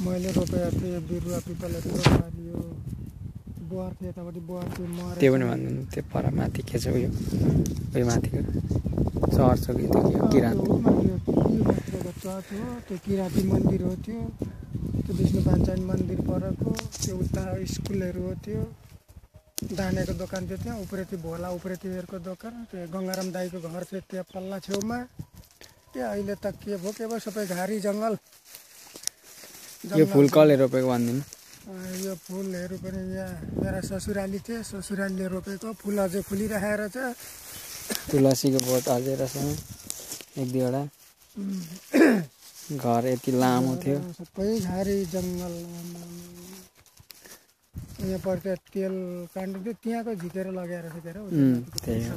मैले रोपेको थिएँ यो बिरुवा पिपलहरू रोप्दाखेरि यो बुहार थियो यतापट्टि बुहार थियो मरेको त्यो पनि भन्दैन त्यो पर माथि के छ उयो माथिको चर्च हो कि त्यो के हो किराँत चर्च हो त्यो किराँती मन्दिर हो त्यो विष्णु पाञ्चायन मन्दिर परको त्यो उता स्कुलहरू हो त्यो दानेको दोकान थियो त्यहाँ उप्रेती भोला उप्रेतीहरूको दोकान त्यो गङ्गाराम दाईको घर थियो त्यहाँ पल्ला छेउमा त्यहाँ अहिले त के भयो के भयो सबै घारी जङ्गल यो फुल कसले रोपेको भनिदिनु यो फुलहरू पनि यहाँ मेरा ससुराली थिए ससुरालीले रोपेको फुल अझै फुलिरहेको छ तुलसीको बोट अझै रहेछ एक दुईवटा घर यति लामो थियो सबै घारी जङ्गल यहाँ पर्छ तेल काण्ड त्यहाँको झिकेर लगाएर सकेर त्यही हो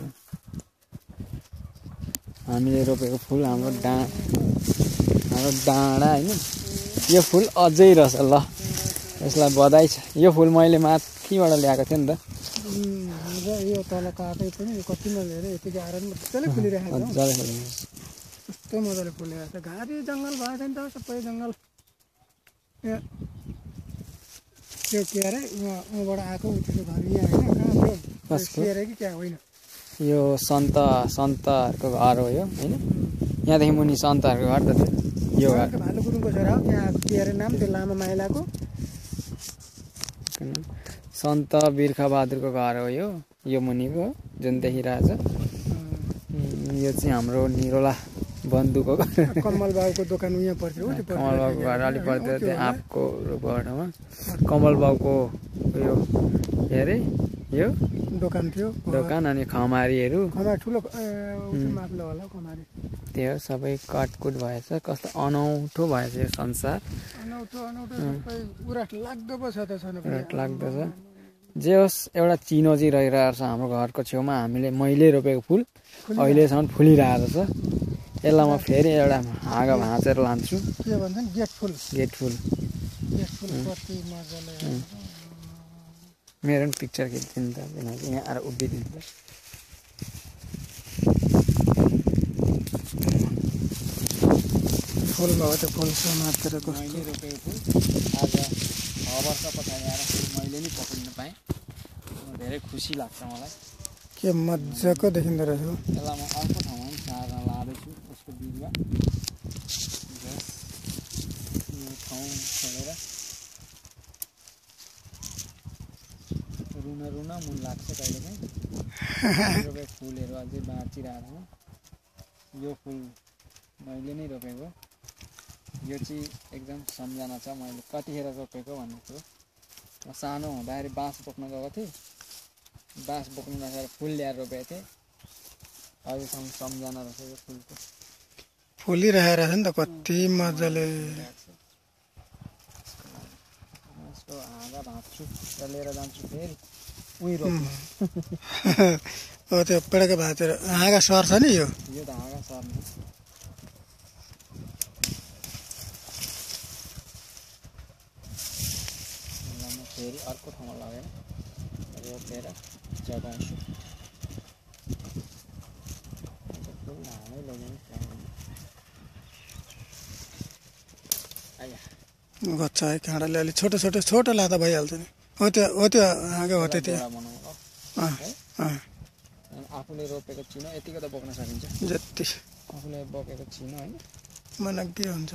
हामीले रोपेको फुल हाम्रो डाँडा होइन यो फुल अझै रहेछ ल यसलाई बधाई छ यो फुल मैले माथिबाट ल्याएको थिएँ नि त यो तल काटै पनि कति नलिएर यतिको आएर मजाले फुलिरहेको छ कस्तो मजाले फुलेको छ घारी जङ्गल भएको छ नि त सबै जङ्गल त्यो के अरे उहाँबाट आएको उसको घर यहाँ होइन कहाँ थियो कि क्या होइन यो सन्तहरूको घर हो यो होइन यहाँदेखि मुनि सन्तहरूको घर त यो घर भालु गुरुङको छोरा हो त्यहाँ के अरे नाम त्यो लामा माइलाको सन्त बिर्खबहादुरको घर हो यो मुनिको जुन देखिरहेछ यो चाहिँ हाम्रो निरोला बन्धुको घर कमल बाबुको दोकान उहाँ पर्थ्यो कमल बाबुको घर अलिक पर्थ्यो त्यो आँपको ठाउँमा कमल बाबुको उयो के अरे यो दोकान थियो दोकान अनि खमारीहरू ठुलो होला खमारी त्यो सबै काटकुट भएछ कस्तो अनौठो भएछ यो संसार लाग्दो छ जे होस् एउटा चिनो चाहिँ रहिरहेको छ हाम्रो घरको छेउमा मैले रोपेको फुल अहिलेसम्म फुलिरहेको छ यसलाई म फेरि एउटा हाँगा भाँचेर लान्छु के भन्छन् गेट फुल मेरो पनि पिक्चर खिच्दिनु त किनकि यहाँ आएर उभिदिन्छ फुल भयो त्यो फुल समातेर मैले रोपेको फुल आज 6 वर्ष पछाडि आएर मैले नि पक्रिनु पाएँ धेरै खुसी लाग्छ मलाई के मजाको देखिँदो रहेछ यसलाई म अर्को ठाउँमा पनि सार्न लाँदैछु उसको बिरुवा ठाउँ छोडेर रुन मुन लाग्छ कहिलेकाहीँ रोपेको फुलहरू अझै बाँचिरहेको छ यो फुल मैले नै रोपेको यो चाहिँ एकदम सम्झना छ मैले कतिखेर रोपेको भन्ने कुरो म सानो हुँदाखेरि बाँस बोक्न गएको थिएँ बाँस बोक्नु नसकेर फुल ल्याएर रोपेको थिएँ अहिलेसम्म सम्झना रहेछ यो फुलको फुलिरहेको छ नि त कति मजाले यसको हाँगा भाँच्छु र लिएर जान्छु फेरि उही रोप्नु त्यो पेडाको भाँचेर हाँगा सर्छ नि यो त हाँगा सर्ने फेरि अर्को ठाउँमा लगेर रोपेर जगाउँछु गच्छ है काँडाले अलिक छोटो लाँदा भइहाल्छ नि हो त्यो हाँगा हो त्यो आफूले रोपेको चिनो यतिको त बोक्न सकिन्छ जति आफूले बोकेको चिनो होइन मनग्दी हुन्छ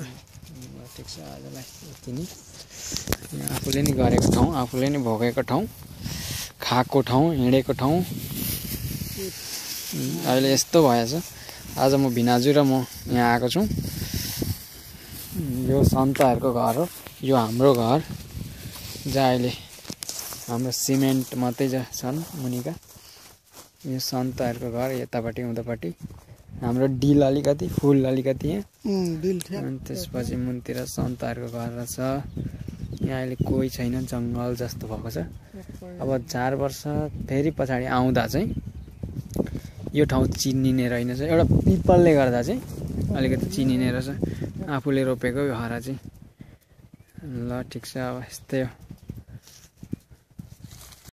ठिक छ आजलाई यति नै आफूले नि गरेको ठाउँ आफूले नि भोगेको ठाउँ खाएको ठाउँ हिँडेको ठाउँ अहिले यस्तो भएछ आज म भिनाजु र म यहाँ आएको छु यो सन्तहरूको घर हो यो हाम्रो घर जहाँ अहिले हाम्रो सिमेन्ट मात्रै छन् मुनिका यो सन्तहरूको घर यतापट्टि उतापट्टि हाम्रो डिल अलिकति फुल अलिकति यहाँ अनि त्यसपछि मुनतिर सन्तहरूको घर रहेछ यहाँ अहिले कोही छैन जङ्गल जस्तो भएको छ अब 4 वर्ष फेरि पछाडि आउँदा चाहिँ यो ठाउँ चिनिने रहेनछ एउटा पिपलले गर्दा चाहिँ अलिकति चिनिने रहेछ आफूले रोपेको यो हरा चाहिँ ल ठिक छ अब यस्तै हो।